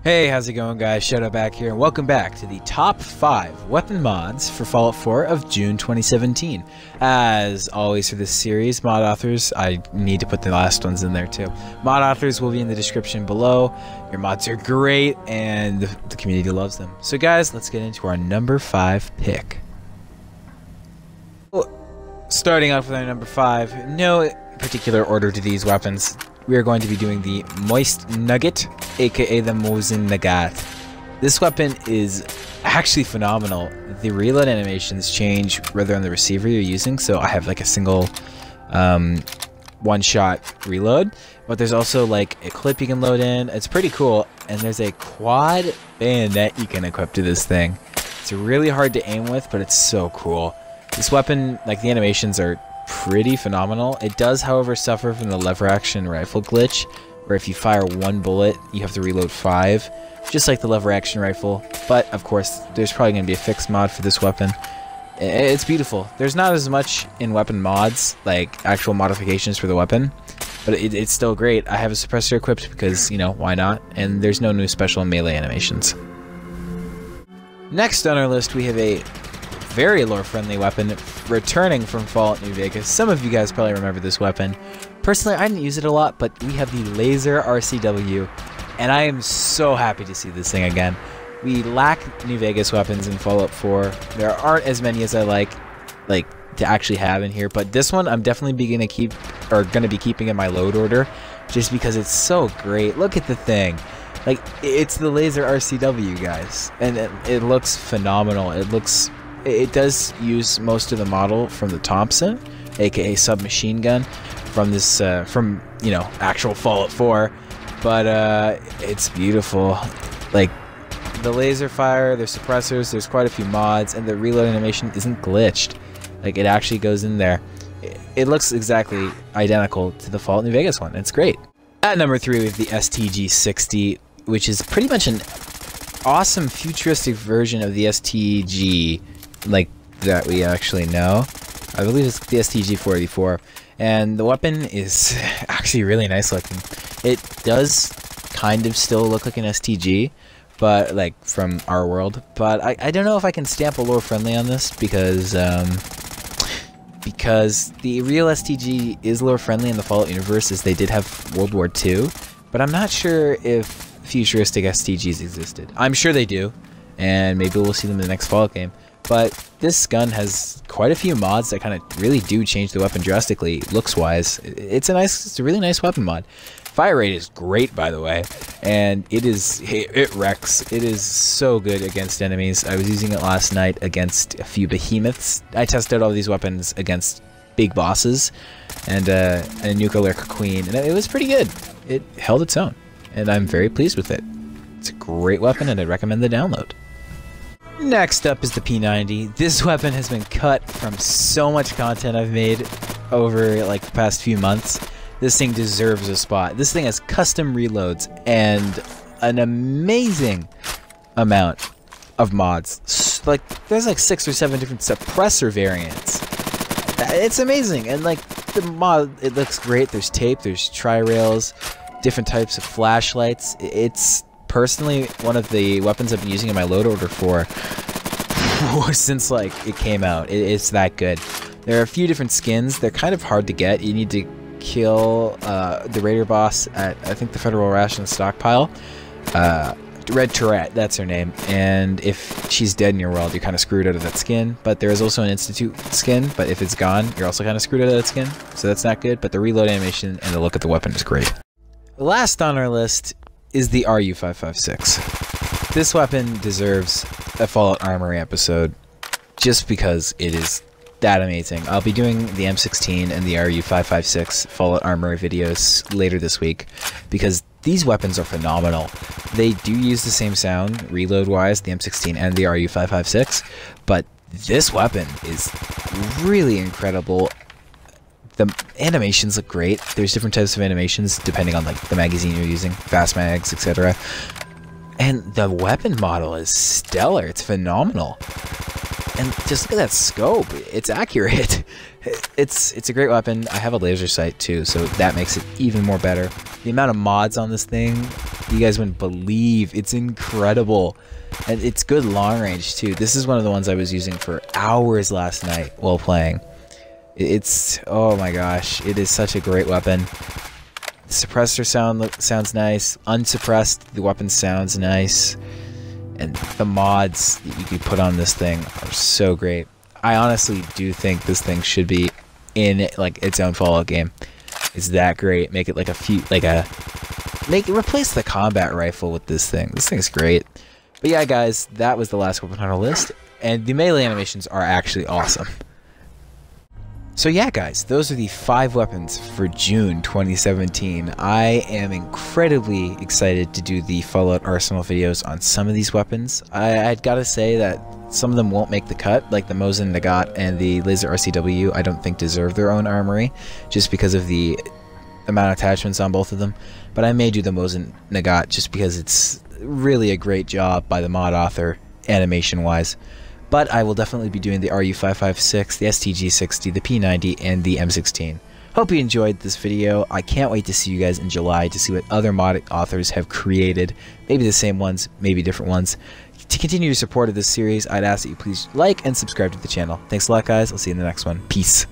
Hey, how's it going, guys? Shadow back here, and welcome back to the top 5 weapon mods for Fallout 4 of June 2017. As always for this series, mod authors, I need to put the last ones in there too. Mod authors will be in the description below. Your mods are great, and the community loves them. So guys, let's get into our number 5 pick. Starting off with our number 5, no particular order to these weapons. We are going to be doing the Moist Nugget, aka the Mosin Nagant. This weapon is actually phenomenal. The reload animations change rather on the receiver you're using, so I have like a single one-shot reload, but there's also like a clip you can load in. It's pretty cool, and there's a quad bayonet you can equip to this thing. It's really hard to aim with, but it's so cool. This weapon, like, the animations are pretty phenomenal. It does, however, suffer from the lever action rifle glitch, where if you fire one bullet, you have to reload 5, just like the lever action rifle. But of course, there's probably going to be a fixed mod for this weapon. It's beautiful. There's not as much in weapon mods, like actual modifications for the weapon, but it's still great. I have a suppressor equipped because, you know, why not? And there's no new special melee animations. Next on our list, we have a very lore-friendly weapon returning from Fallout New Vegas. Some of you guys probably remember this weapon. Personally, I didn't use it a lot, but we have the Laser RCW, and I am so happy to see this thing again. We lack New Vegas weapons in Fallout 4. There aren't as many as I like to actually have in here, but this one I'm definitely gonna be keeping in my load order, just because it's so great. Look at the thing. Like, it's the Laser RCW, guys, and it looks phenomenal. It does use most of the model from the Thompson, aka submachine gun, from this you know, actual Fallout 4, but it's beautiful. Like, the laser fire, there's suppressors, there's quite a few mods, and the reload animation isn't glitched. Like, it actually goes in there. It looks exactly identical to the Fallout New Vegas one. It's great. At number 3, we have the STG-60, which is pretty much an awesome futuristic version of the STG, like, that we actually know. I believe it's the STG-484, and the weapon is actually really nice looking. It does kind of still look like an STG, but like from our world, but I don't know if I can stamp a lore friendly on this because the real STG is lore friendly in the Fallout universe, as they did have World War II, but I'm not sure if futuristic STGs existed. I'm sure they do, and maybe we'll see them in the next Fallout game. But this gun has quite a few mods that kind of really do change the weapon drastically, looks-wise. It's a really nice weapon mod. Fire rate is great, by the way, and it wrecks. It is so good against enemies. I was using it last night against a few behemoths. I tested all these weapons against big bosses and a nuclear queen, and it was pretty good. It held its own, and I'm very pleased with it. It's a great weapon, and I'd recommend the download. Next up is the P90. This weapon has been cut from so much content I've made over like the past few months. This thing deserves a spot. This thing has custom reloads and an amazing amount of mods. Like, there's like 6 or 7 different suppressor variants. It's amazing, and like the mod, it looks great. There's tape, there's tri-rails, different types of flashlights. It's personally one of the weapons I've been using in my load order for since like it came out. It's that good. There are a few different skins. They're kind of hard to get. You need to kill the raider boss at, I think, the Federal Ration Stockpile. Red Tourette, that's her name. And if she's dead in your world, you're kind of screwed out of that skin. But there is also an Institute skin, but if it's gone, you're also kind of screwed out of that skin. So that's not good, but the reload animation and the look of the weapon is great. Last on our list is the RU-556. This weapon deserves a Fallout Armory episode just because it is that amazing. I'll be doing the M16 and the RU-556 Fallout Armory videos later this week because these weapons are phenomenal. They do use the same sound, reload-wise, the M16 and the RU-556, but this weapon is really incredible. The animations look great. There's different types of animations depending on like the magazine you're using, fast mags, etc. And the weapon model is stellar. It's phenomenal. And just look at that scope. It's accurate. It's a great weapon. I have a laser sight too, so that makes it even more better. The amount of mods on this thing You guys wouldn't believe. It's incredible. And it's good long range too. This is one of the ones I was using for hours last night while playing. It's, oh my gosh, it is such a great weapon. The suppressor sounds nice. Unsuppressed, the weapon sounds nice. And the mods that you could put on this thing are so great. I honestly do think this thing should be in like its own Fallout game. It's that great. Make it like replace the combat rifle with this thing. This thing's great. But yeah, guys, that was the last weapon on our list, and the melee animations are actually awesome. So yeah, guys, those are the 5 weapons for June 2017. I am incredibly excited to do the Fallout Arsenal videos on some of these weapons. I'd gotta say that some of them won't make the cut, like the Mosin, Nugget, and the Laser RCW. I don't think deserve their own armory, just because of the amount of attachments on both of them. But I may do the Mosin Nagant just because it's really a great job by the mod author, animation-wise. But I will definitely be doing the RU556, the STG60, the P90, and the M16. Hope you enjoyed this video. I can't wait to see you guys in July to see what other mod authors have created. Maybe the same ones, maybe different ones. To continue your support of this series, I'd ask that you please like and subscribe to the channel. Thanks a lot, guys. I'll see you in the next one. Peace.